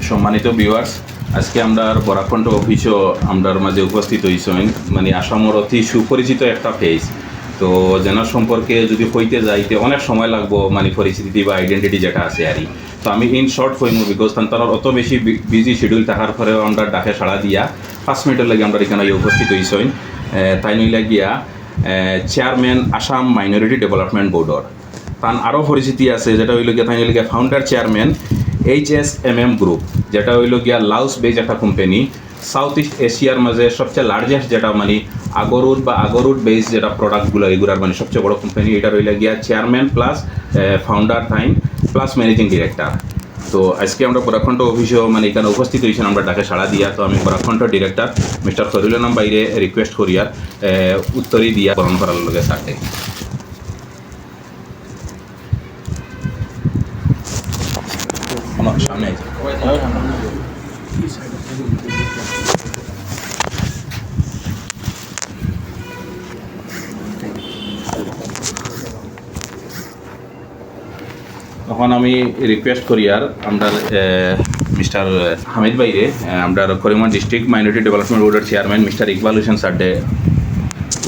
সম্মানিত ভিউয়ার্স, আজকে আমরা বরাকণ্ঠ অফিসও আমরার মাঝে উপস্থিত হয়েছেন। মানে আসামের অতি সুপরিচিত একটা ফেস, তো যেনার সম্পর্কে যদি হইতে যাইতে অনেক সময় লাগবো, মানে পরিস্থিতি বা আইডেন্টিটি যেটা আছে আর তো আমি ইন শর্ট হইমু, বিকজ তার অত বেশি বিজি শিডিউল থাকার পরেও আমরা ডাকে সাড়া দিয়া 5 মিনিটের লাগে আমরা এখানে উপস্থিত হয়েছেন। তাই নইলা গিয়া চেয়ারম্যান আসাম মাইনরিটি ডেভেলপমেন্ট বোর্ডর তার আরও পরিচিতি আছে, যেটা হইল গিয়া তাই হইল গিয়া ফাউন্ডার চেয়ারম্যান HSMM গ্রুপ, যেটা হইল গিয়া লাউস বেজ একটা কোম্পানি, সাউথ ইস্ট এশিয়ার মাঝে সবচেয়ে লার্জেস্ট যেটা মানে আগরুড বেস যেটা প্রোডাক্টগুলো এগুলার মানে সবচেয়ে বড় কোম্পানি। এটা রইলে গিয়া chairman plus founder time plus managing director. তো আজকে আমরা বরাকণ্ঠ অফিসেও মানে এখানে উপস্থিত হয়েছেন আমরা ডাকে সাড়া দিয়া। তো আমি বরাকণ্ঠ ডিরেক্টর মিস্টার ফরিউল আলম বাইরে রিকোয়েস্ট করি আর উত্তরই দিয়া গ্রহণ করার লগে সাথে। সামনে তখন আমি রিকোয়েস্ট করি আর আমরা মিস্টার হামিদ ভাইরে, আমরা করিমগঞ্জ ডিস্ট্রিক্ট মাইনরিটি ডেভেলপমেন্ট বোর্ডের চেয়ারম্যান মিস্টার ইকবাল হোসেন সাড্ডে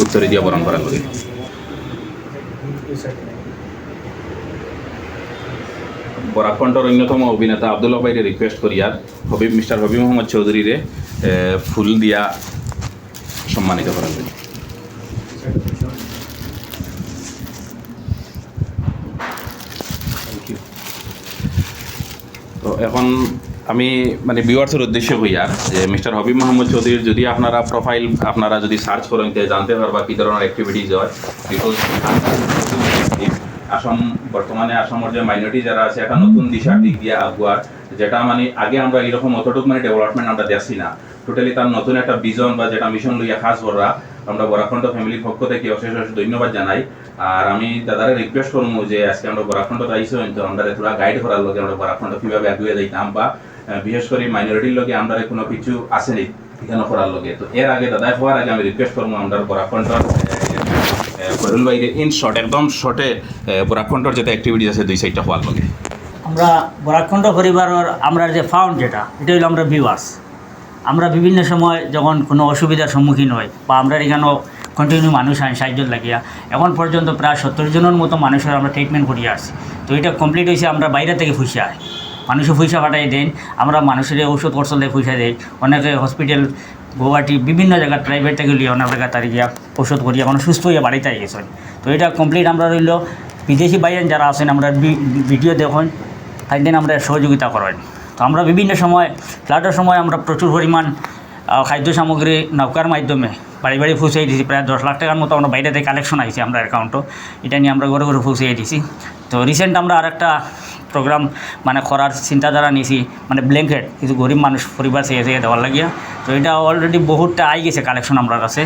উত্তরে দিয়ে বরণ করার লগে। বরাকণ্ঠর অন্যতম অভিনেতা আব্দুল্লাহ ভাইরে রিকোয়েস্ট করি আর মিস্টার হবিব মোহাম্মদ চৌধুরীরে ফুল দিয়া সম্মানিত করার লগে। তো এখন আমি মানে ভিউয়ার্সের উদ্দেশ্যে হই আর যে মিস্টার হবিব মোহাম্মদ চৌধুরীর যদি আপনারা প্রোফাইল আপনারা যদি সার্চ করেন জানতে পারবা কী ধরনের অ্যাক্টিভিটিস হয়। বিকজ আসাম বর্তমানে আসামের যে মাইনরিটি যারা আছে একটা নতুন দিশার দিক দিয়ে আগুয়ার, যেটা মানে আগে আমরা এরকম অতটুকু মানে ডেভেলপমেন্ট আমরা দেখছি না। টোটালি তার নতুন একটা ভিজন বা যেটা মিশন লইয়া খাস করা আমরা বরাকণ্ঠ ফ্যামিলির পক্ষ থেকে অশেষ অশেষ ধন্যবাদ জানাই। আর আমি দাদারে রিকোয়েস্ট করবো যে আজকে আমরা বরাকণ্ঠ আইসি তো আমরা তোরা গাইড করার লগে আমরা বরাকণ্ঠ কীভাবে আগুয়ে যাইতাম বা বিশেষ করে মাইনরিটির লগে আমরা কোনো কিছু আসেনি এখানে করার লগে। তো এর আগে দাদাই হওয়ার আগে আমি রিকোয়েস্ট করবো আমরা বরাকণ্ঠ ফরিউল ভাইরে ইন শর্ট একদম শর্টে বরাকণ্ঠর যেটা অ্যাক্টিভিটিস আছে 2-4টা হওয়ার লগে। আমরা বরাকণ্ঠ পরিবারের আমরা যে ফাউন্ড যেটা এটা হলো আমরা ভিউয়ার্স। আমরা বিভিন্ন সময় যখন কোনো অসুবিধার সম্মুখীন হই বা আমরা এখানেও কন্টিনিউ মানুষ আনি সাহায্য লাগিয়া এখন পর্যন্ত প্রায় 70 জনের মতো মানুষের আমরা ট্রিটমেন্ট করিয়ে আসছি। তো এটা কমপ্লিট হয়েছে আমরা বাইরে থেকে পয়সা আয় মানুষও পয়সা পাঠাই দেন, আমরা মানুষের ঔষধ খরচ দিয়ে পয়সা দেয়। অনেকে হসপিটাল গুয়াহাটি বিভিন্ন জায়গায় প্রাইভেট থেকে লিয়ে অনেক জায়গায় তার গিয়া ওষুধ করিয়া এখন সুস্থ হয়ে বাড়িতে গেছেন। তো এটা কমপ্লিট আমরা রইল বিদেশি বাইরে যারা আছেন আমরা ভিডিও দেখুন তাই আমরা সহযোগিতা করেন। তো আমরা বিভিন্ন সময় ফ্লাডের সময় আমরা প্রচুর পরিমাণ খাদ্য সামগ্রী নৌকার মাধ্যমে বাড়ি বাড়ি পৌঁছাই দিয়েছি। প্রায় 10 লাখ টাকার মতো আমরা বাইরে থেকে কালেকশন আইছি আমরা অ্যাকাউন্টও, এটা নিয়ে আমরা ঘরে ঘরে পৌঁছাই দিয়েছি। তো রিসেন্ট আমরা আরেকটা প্রোগ্রাম মানে করার চিন্তাধারা নিয়েছি, মানে ব্ল্যাঙ্কেট কিছু গরিব মানুষ পরিবার চেয়ে দেওয়ার লাগিয়া। তো এটা অলরেডি বহুতটা আই গেছে কালেকশন আমরা কাছে।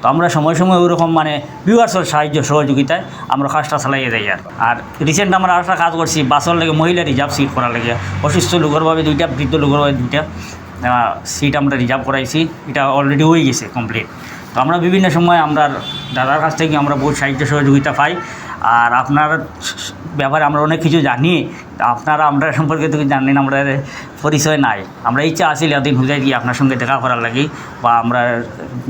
তো আমরা সময় সময় ওইরকম মানে ভিউয়ার্সের সাহায্য সহযোগিতায় আমরা কাজটা চালাইয়ে যাই। আর রিসেন্ট আমরা আরেকটা কাজ করছি বাসের লাগে মহিলা রিজার্ভ সিট করার লাগে, অসুস্থ লোকের ভাবে 2টা, বৃদ্ধ লোকের ভাবে 2টা সিট আমরা রিজার্ভ করাইছি। এটা অলরেডি হয়ে গেছে কমপ্লিট। তো আমরা বিভিন্ন সময় আমরা দাদার কাছ থেকে আমরা বহুত সাহায্য সহযোগিতা পাই। আর আপনার ব্যাপারে আমরা অনেক কিছু জানি, আপনারা আমরা সম্পর্কে তো জানেন, আমরা পরিচয় নাই। আমরা ইচ্ছা আসলে এদিন হুজাই গিয়ে আপনার সঙ্গে দেখা করার লাগে বা আমরা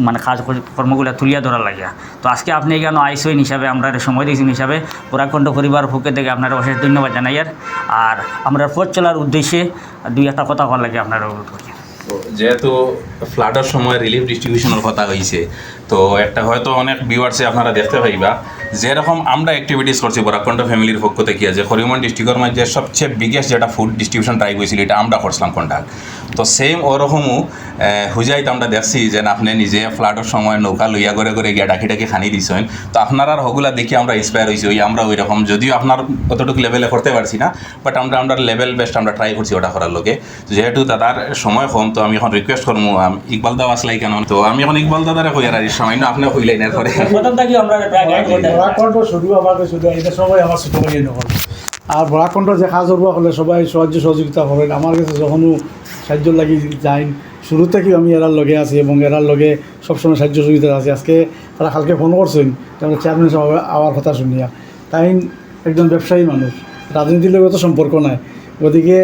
মানে কাজ কর্মগুলো তুলিয়া ধরার লাগে। তো আজকে আপনি এখানে আইসইন হিসাবে আমরা সময় দিয়েছেন হিসাবে বরাকণ্ঠ পরিবার পক্ষে থেকে আপনারা অশেষ ধন্যবাদ জানাই। আর আমরা পথ চলার উদ্দেশ্যে 2-1টা কথা বলার লাগে আপনারা অনুরোধ করি। তো যেহেতু ফ্লাডের সময় রিলিফ ডিস্ট্রিবিউশনের কথা হয়েছে, তো একটা হয়তো অনেক ভিউয়ার্সে আপনারা দেখতে পাইবা যেরকম আমরা অ্যাক্টিভিটিস করছি বরাকণ্ঠ ফ্যামিলির পক্ষ থেকে, যে করিমগঞ্জ ডিস্ট্রিক্টের মধ্যে সবচেয়ে বিগেস্ট যেটা ফুড ডিস্ট্রিবিউশন ড্রাইভ হয়েছিল এটা আমরা করছিলাম কন্ডাক্ট। তো সেম ওরকমও হুজাইতে আমরা দেখছি যে আপনি নিজে ফ্লাডের সময় নৌকা লইয়া করে করে গিয়া ডাকি ডাকি খানি দিছেন। তো আপনারা হগুলা দেখি আমরা ইন্সপায়ার হয়েছি, আমরা ওই রকম যদিও আপনার অতটুকু লেভেলে করতে পারছি না, বাট আমরা লেভেল বেস্ট আমরা ট্রাই করছি ওটা করার লোকে। যেহেতু দাদার সময় কম, তো আমি এখন রিকোয়েস্ট করবো ইকবাল দা আসলাই কেন, তো আমি এখন ইকবাল দাদারে কই আর সামান্য আপনি কইলেন এরপরে আর বরাকণ্ঠ যে কাজ করবো হলে সবাই সাহায্য সহযোগিতা করেন। আমার কাছে যখনও সাহায্য লাগি যাই শুরু থেকেই আমি এরার লগে আছি এবং এরার লগে সবসময় সাহায্য সহযোগিতা আছি। আজকে তারা কালকে ফোন করছেন তারপরে চেয়ারম্যান সাহেব আওয়ার কথা শুনিয়া, তাই একজন ব্যবসায়ী মানুষ, রাজনীতির লগে তো সম্পর্ক নাই। গতিকে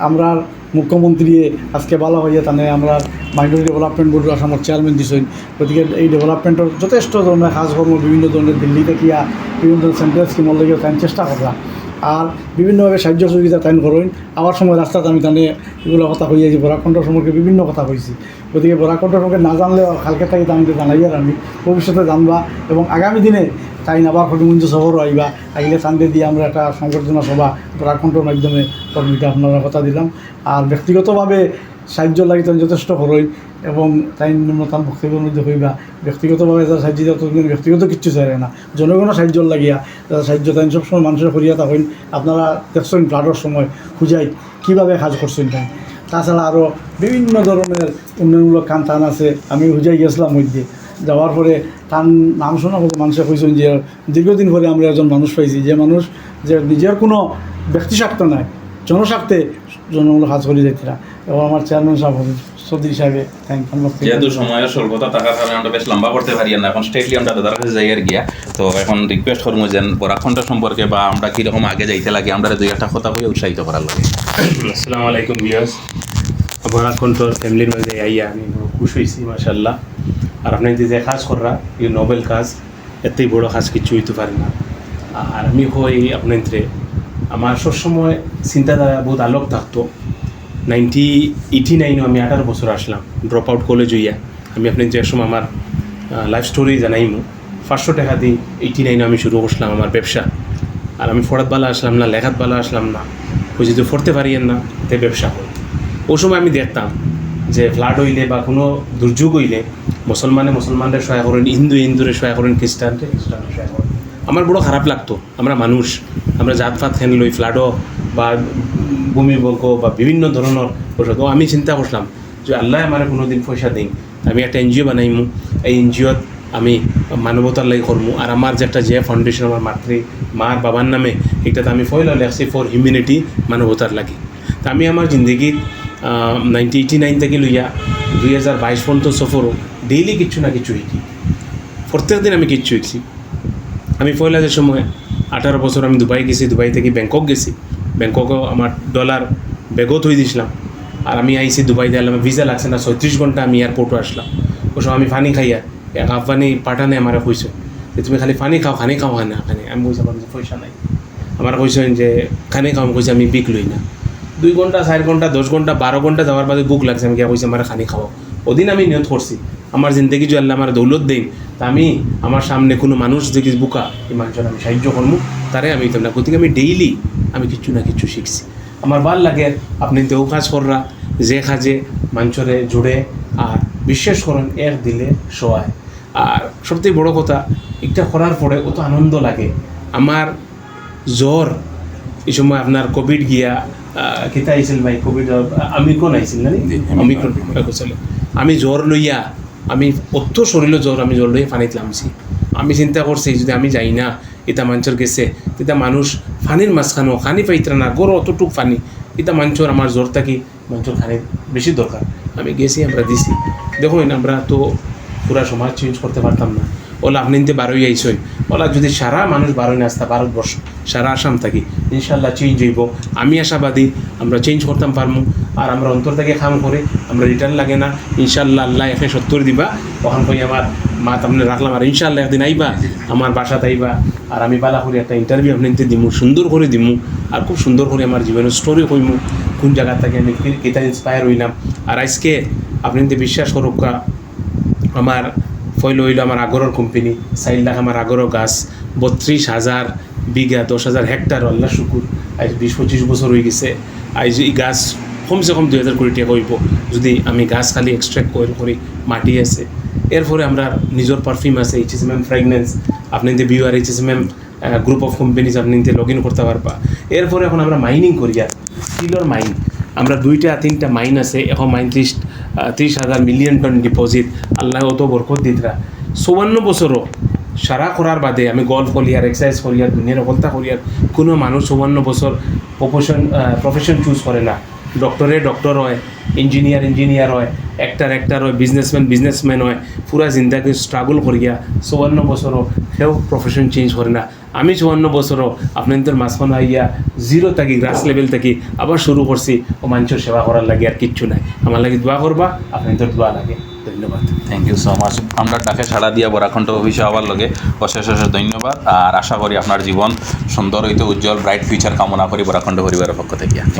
আমরা মুখ্যমন্ত্রী আজকে ভালো হইয়া তাহলে আমরা মাইনরিটি ডেভেলপমেন্ট বোর্ডের আসামের চেয়ারম্যান দিছেন। গতিকে এই ডেভেলপমেন্টের যথেষ্ট ধরনের কাজকর্ম বিভিন্ন ধরনের দিল্লি থেকে বিভিন্ন ধরনের সেন্ট্রাল স্কিমর লেগে তাই চেষ্টা করা আর বিভিন্নভাবে সাহায্য সহযোগিতা তাই করেন। আমার সময় রাস্তাতে আমি তাহলে এগুলো কথা হইয়াছি, বরাকণ্ঠ সম্পর্কে বিভিন্ন কথা কইছি। গতিকে বরাকণ্ঠ সম্পর্কে না জানলেও কালকে থাকি তাদের জানাই আর আমি ভবিষ্যতে জানবা এবং আগামী দিনে তাই আবার হবিগঞ্জ শহরও আইবা, আইলে চান্দে দিয়ে আমরা একটা সংবর্ধনা সভা বরাকণ্ঠর মাধ্যমে কর্মীটা আপনারা কথা দিলাম। আর ব্যক্তিগতভাবে সাহায্য লাগি তাই যথেষ্ট করই এবং তাই ন্যূনতম বক্তব্যের মধ্যে হইবা ব্যক্তিগতভাবে যারা সাহায্য দেওয়া ব্যক্তিগত কিচ্ছু চাই না, জনগণের সাহায্য লাগিয়া যারা সাহায্য তাই সবসময় মানুষের করিয়া থাকেন। আপনারা দেখছেন ফ্লাডের সময় খুঁজাই কীভাবে কাজ করছেন তাই। তাছাড়া আরও বিভিন্ন ধরনের উন্নয়নমূলক কাম টান আছে। আমি হুজাই গেছিলাম মধ্যে যাওয়ার পরে টান নাম শোনা বলতে মানুষে কইছেন যে দীর্ঘদিন পরে আমরা একজন মানুষ পাইছি যে মানুষ যে নিজের কোনো ব্যক্তিস্বার্থ নাই, জনস্বার্থে জনমূলক কাজ করে যাইতরা। এবং আমার চেয়ারম্যান সাহেব চৌধুরী সাহেবে থ্যাংক যেহেতু সময়ের স্বল্পতা থাকার কারণে আমরা বেশ লম্বা করতে পারি না, এখন স্ট্রেটলি আমরা দাদার কাছে যাই আর গিয়া। তো এখন রিকোয়েস্ট করবো যে বরাকণ্ঠ সম্পর্কে বা আমরা কীরকম আগে যাইতে লাগে আমরা দুই একটা কথা বলে উৎসাহিত করার লাগে। আসসালামু আলাইকুম ভিউয়ার্স, বরাকণ্ঠর ফ্যামিলির মধ্যে আইয়া আমি বড় খুশি হয়েছি মাশাআল্লাহ। আর আপনি যে কাজ করা এই নোবেল কাজ, এতেই বড় কাজ কিছু হইতে পারে না। আর আমি হই আপনার আমার সবসময় চিন্তাধারা বহুত আলোক থাকতো। 1989 আমি 18 বছর আসলাম ড্রপ আউট কলেজ হইয়া। আমি আপনি যে সময় আমার লাইফ স্টোরি জানাইমু। 500 টাকা দিয়ে 89 আমি শুরু করছিলাম আমার ব্যবসা। আর আমি ফরাত বালা আসলাম না, লেখাত বালা আসলাম না, ওই যদি পড়তে পারিয়েন না তে ব্যবসা করি। ওই সময় আমি দেখতাম যে ফ্লাড হইলে বা কোনো দুর্যোগ হইলে মুসলমানদের সহায় করেন, হিন্দুরে সহায় করেন, খ্রিস্টানরে সহায় করেন। আমার বড় খারাপ লাগতো। আমরা মানুষ, আমরা জাতপাত খেন লই ফ্লাডও বা ভূমিকম্প বা বিভিন্ন ধরনের ঔষধ। আমি চিন্তা করলাম যে আল্লাহ আমার কোনো দিন পয়সা দিন, আমি একটা এনজিও বানাইমু, এই এনজিওত আমি মানবতার লাগি করমু। আর আমার যে একটা যে ফাউন্ডেশন আমার মার বাবার নামে, এটাতে আমি ফয়লা লেখছি ফর হিউম্যানিটি, মানবতার লাগি। তা আমি আমার জিন্দগিত 1989 থেকে লইয়া 2022 পর্যন্ত সফরও ডেইলি কিছু না কিছু শিখি। প্রত্যেক দিন আমি কিচ্ছু শিখছি। আমি পয়লা যে সময় 18 বছর আমি দুবাই গেছি, দুবাই থেকে ব্যাংকক গেছি। ব্যাংককও আমার ডলার ব্যাগও থই দিছিলাম। আর আমি আইসি দুবাই দিয়ে আমার ভিসা লাগছে না, 36 ঘন্টা আমি এয়ারপোর্টও আসলাম। ওই সময় আমি পানি খাইয়া এক আফগানি পাঠানে আমার কইছো যে তুমি খালি পানি খাও না খানে। আমি বলছি আমার পয়সা নাই। আমার কইছেন যে খানে খাও, আমি কইছি আমি বিক লই না। 2 ঘন্টা 4 ঘন্টা 10 ঘন্টা 12 ঘন্টা যাওয়ার বাদে বুক লাগছে। আমি কইছি আমার খানি খাওয়াও। ওদিন আমি নিয়ত করছি আমার জিন্দগি যে আল্লাহ আমার দৌলত দেন, তা আমি আমার সামনে কোনো মানুষ দেখি বুকা এই মানুষের আমি সাহায্য করবো, তারে আমি তো না। গতিকে আমি ডেইলি আমি কিছু না কিছু শিখছি। আমার ভাল লাগে আপনি তেও কাজ কররা যে কাজে মানুষরে জুড়ে আর বিশ্বাস করেন এর দিলে সহায়। আর সবথেকে বড় কথা এটা করার পরে অত আনন্দ লাগে। আমার জ্বর এই সময় আপনার কোভিড গিয়া কেতা আইছিল ভাই, কোভিড অমিক্রন আইছিল না, অমিক্রন চলে। আমি জ্বর লইয়া আমি অত শরীরে জ্বর, আমি জ্বর লইয়া পানিতে নামছি। আমি চিন্তা করছি যদি আমি যাই না এটা মানুষের গেছে, এটা মানুষ পানির মাঝখানো খানি পাইতরা না, গড় অতটুক পানি, এটা মানুষের আমার জ্বর থাকি মানুষের খানির বেশি দরকার। আমি গেছি, আমরা দিছি। দেখুন আমরা তো পুরা সমাজ চেঞ্জ করতে পারতাম না। ওলা আপনি নিতে 12ই আইসই, ওলা যদি সারা মানুষ 12ই আসতা, ভারতবর্ষ সারা আসাম থাকি ইনশাল্লাহ চেঞ্জ হইব। আমি আশাবাদী আমরা চেঞ্জ করতাম পারমু। আর আমরা অন্তর থেকে কাম করে আমরা রিটার্ন লাগে না ইনশাল্লাহ। আল্লাহ 170 দিবা, তখন কই আমার মা আপনি রাখলাম। আর ইনশাল্লাহ একদিন আইবা আমার বাসাতে আইবা, আর আমি বালা করে একটা ইন্টারভিউ আপনি নিতে দিমু, সুন্দর করে দিমু। আর খুব সুন্দর করে আমার জীবনের স্টোরি কইমু, কোন জায়গা থেকে আমি কেটা ইন্সপায়ার হইলাম। আর আজকে আপনি যদি বিশ্বাস করুক, আমার ফইল হইল আমার আগরের কোম্পানি 4 লাখ আমার আগরের গাছ, 32,000 বিঘা, 10,000 হেক্টর। আল্লাহ শুকুর আজ 20-25 বছর হয়ে গেছে। আজ এই গাছ কমসে কম 2,000 কোটি টাকা হইব যদি আমি গাছ খালি এক্সট্রাক্ট করি। মাটি আছে, এরপরে আমরা নিজের পারফিউম আছে, HSMM ফ্রেগনেন্স। আপনি যে বিউআর HSMM গ্রুপ অফ কোম্পানিজ আপনি লগ ইন করতে পারবা। এরপরে এখন আমরা মাইনিং করি, আর স্টিলের মাইন আমরা 2-3টা মাইন আছে। এখন মাইন 30,000 মিলিয়ন টন ডিপোজিট। আল্লাহ অত বরকত দিতরা। 54 বছরও সারা করার বাদে আমি গল্ফ করি আর এক্সারসাইজ করি আর দুনিয়ার অবস্থা করি, আর কোনো মানুষ 54 বছর প্রফেশন চুজ করে না। ডক্টর হয়, ইঞ্জিনিয়ার হয়, অ্যাক্টার হয়, বিজনেসম্যান হয়। পুরা জিন্দাকে স্ট্রাগল করিয়া 54 বছরও সেও প্রফেশন চেঞ্জ করে না। আমি 54 বছরও আপনাদের মাঝখানে আইয়া জিরো থাকি গ্রাস লেভেল থাকি আবার শুরু করছি ও মানুষের সেবা করার লাগে আর কিচ্ছু নাই আমার লাগে দোয়া করবা আপনাদের দোয়া লাগে ধন্যবাদ থ্যাংক ইউ সো মাচ আমরা ডাকে সাড়া দিয়া বরাকণ্ঠ অফিসে আবার লগে অশেষ অশেষ ধন্যবাদ আর আশা করি আপনার জীবন সুন্দর হইতে উজ্জ্বল ব্রাইট ফিউচার কামনা করি বরাকণ্ঠ পরিবারের পক্ষ থেকে